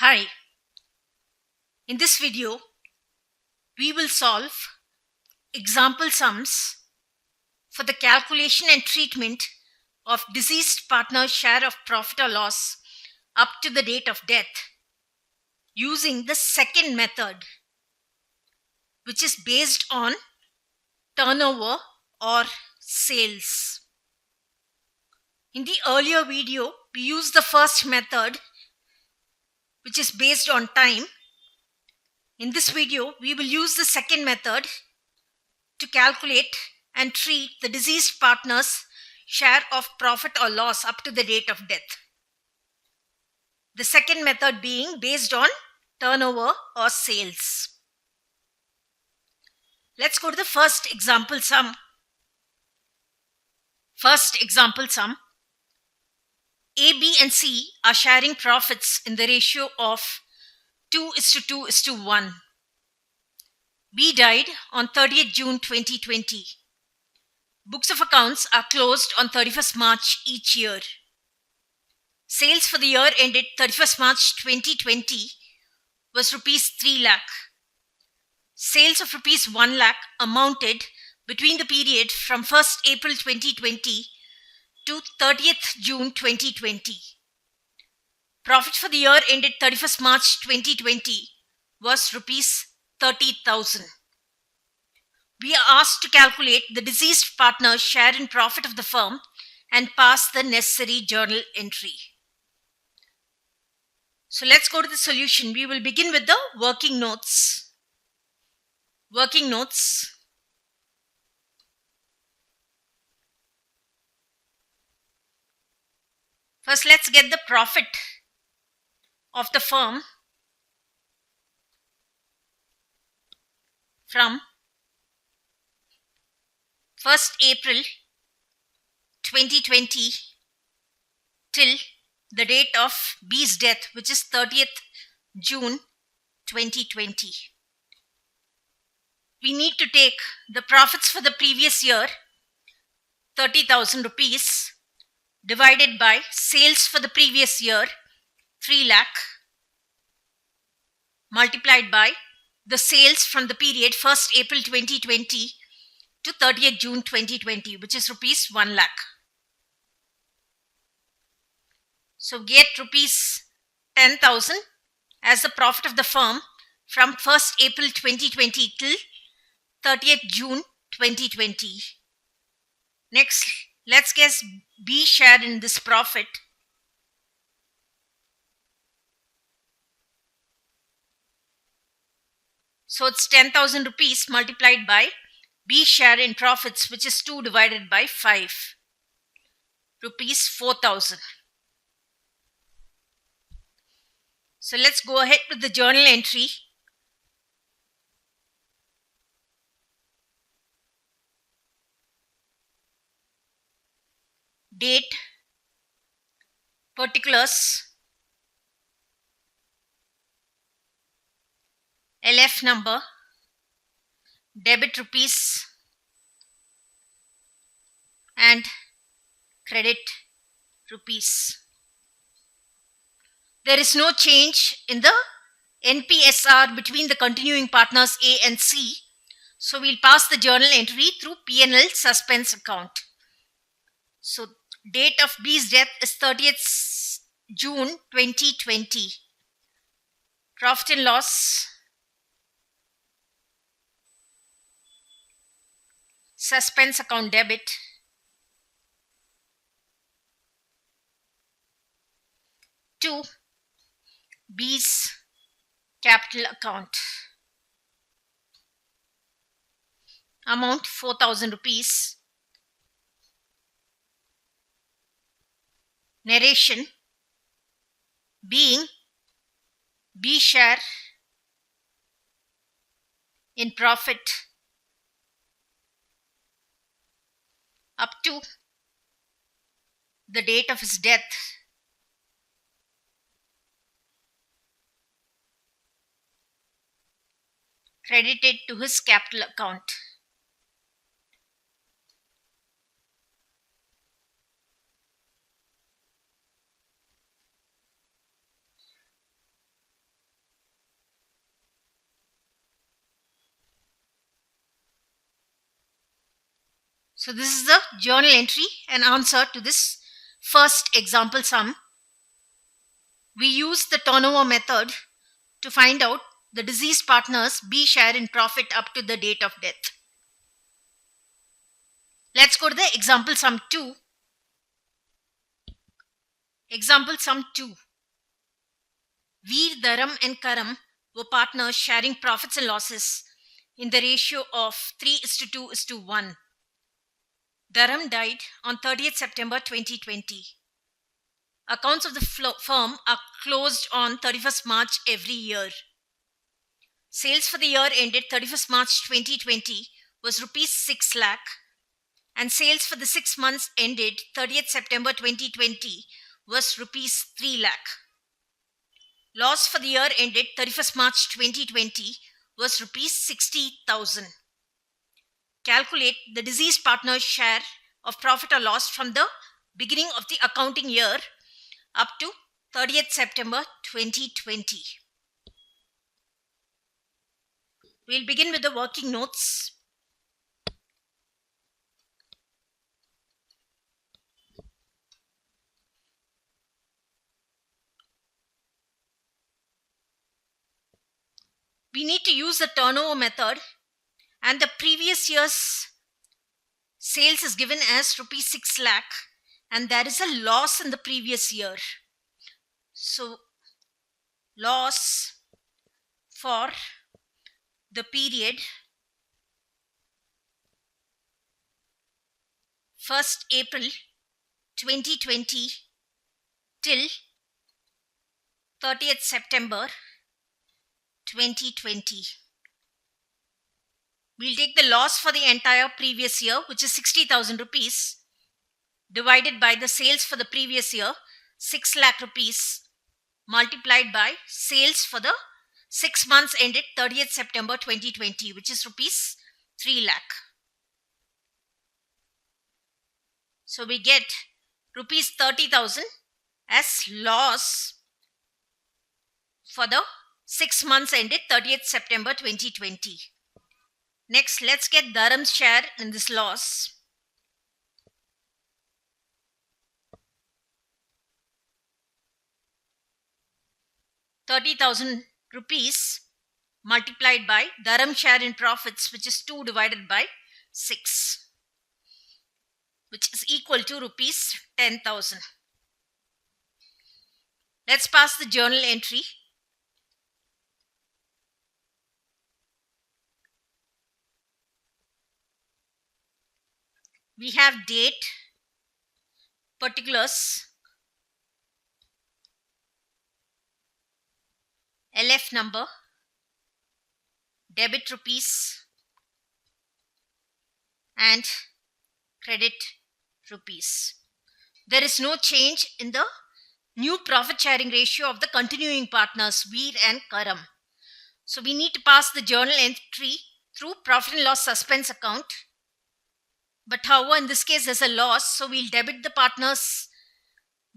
Hi, in this video, we will solve example sums for the calculation and treatment of deceased partner's share of profit or loss up to the date of death using the second method, which is based on turnover or sales. In the earlier video, we used the first method, which is based on time. In this video, we will use the second method to calculate and treat the deceased partner's share of profit or loss up to the date of death. The second method being based on turnover or sales. Let's go to the first example sum. First example sum. A, B and C are sharing profits in the ratio of 2:2:1. B died on 30th June 2020. Books of accounts are closed on 31st March each year. Sales for the year ended 31st March 2020 was rupees 3 lakh. Sales of rupees 1 lakh amounted between the period from 1st April 2020 to 30th June 2020. Profit for the year ended 31st March 2020 was rupees 30,000. We are asked to calculate the deceased partner's share in profit of the firm and pass the necessary journal entry. So let's go to the solution. We will begin with the working notes. Working notes. First, let's get the profit of the firm from 1st April 2020 till the date of B's death, which is 30th June 2020. We need to take the profits for the previous year, 30,000 rupees, divided by sales for the previous year, 3 lakh, multiplied by the sales from the period 1st April 2020 to 30th June 2020, which is rupees 1 lakh. So get rupees 10,000 as the profit of the firm from 1st April 2020 till 30th June 2020. Next, let's guess B share in this profit. So it's 10,000 rupees multiplied by B share in profits, which is 2 divided by 5. Rupees 4,000. So let's go ahead with the journal entry. Date, particulars, LF number, debit rupees and credit rupees. There is no change in the NPSR between the continuing partners A and C, so we'll pass the journal entry through P&L suspense account. So date of B's death is 30th June 2020. Profit and loss, suspense account debit, to B's capital account. Amount 4,000 rupees. Narration being B share in profit up to the date of his death. Credited to his capital account. So this is the journal entry and answer to this first example sum. We use the turnover method to find out the deceased partner's B share in profit up to the date of death. Let's go to the example sum 2. Example sum 2. Veer, Dharam and Karam were partners sharing profits and losses in the ratio of 3:2:1. Dharam died on 30th September 2020. Accounts of the firm are closed on 31st March every year. Sales for the year ended 31st March 2020 was rupees 6 lakh and sales for the 6 months ended 30th September 2020 was rupees 3 lakh. Loss for the year ended 31st March 2020 was rupees 60,000. Calculate the deceased partner's share of profit or loss from the beginning of the accounting year up to 30th September 2020. We'll begin with the working notes. We need to use the turnover method, and the previous year's sales is given as rupees 6 lakh and there is a loss in the previous year. So loss for the period 1st April 2020 till 30th September 2020. We'll take the loss for the entire previous year, which is 60,000 rupees, divided by the sales for the previous year, 6 lakh rupees, multiplied by sales for the 6 months ended 30th September 2020, which is rupees 3 lakh. So we get rupees 30,000 as loss for the 6 months ended 30th September 2020. Next, let's get Dharam's share in this loss. ₹30,000 multiplied by Dharam share in profits, which is 2 divided by 6, which is equal to rupees 10,000. Let's pass the journal entry. We have date, particulars, LF number, debit rupees and credit rupees. There is no change in the new profit sharing ratio of the continuing partners Veer and Karam. So we need to pass the journal entry through profit and loss suspense account. But however, in this case, there's a loss, so we'll debit the partners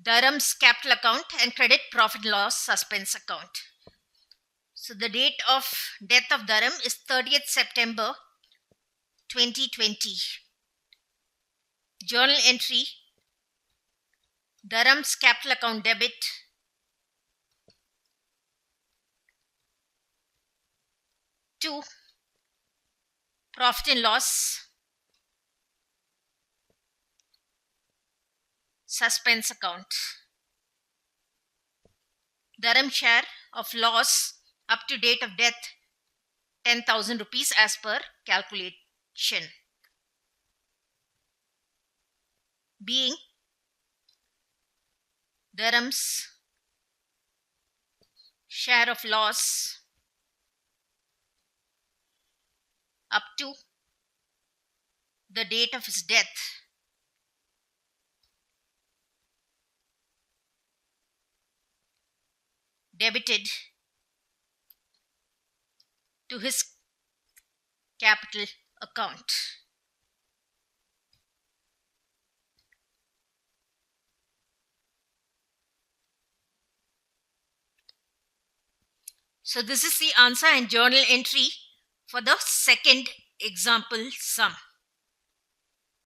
Dharam's capital account and credit profit and loss suspense account. So the date of death of Dharam is 30th September 2020. Journal entry, Dharam's capital account debit, to profit and loss suspense account. Dharam share of loss up to date of death 10,000 rupees as per calculation, being Dharam's share of loss up to the date of his death debited to his capital account. So this is the answer and journal entry for the second example sum.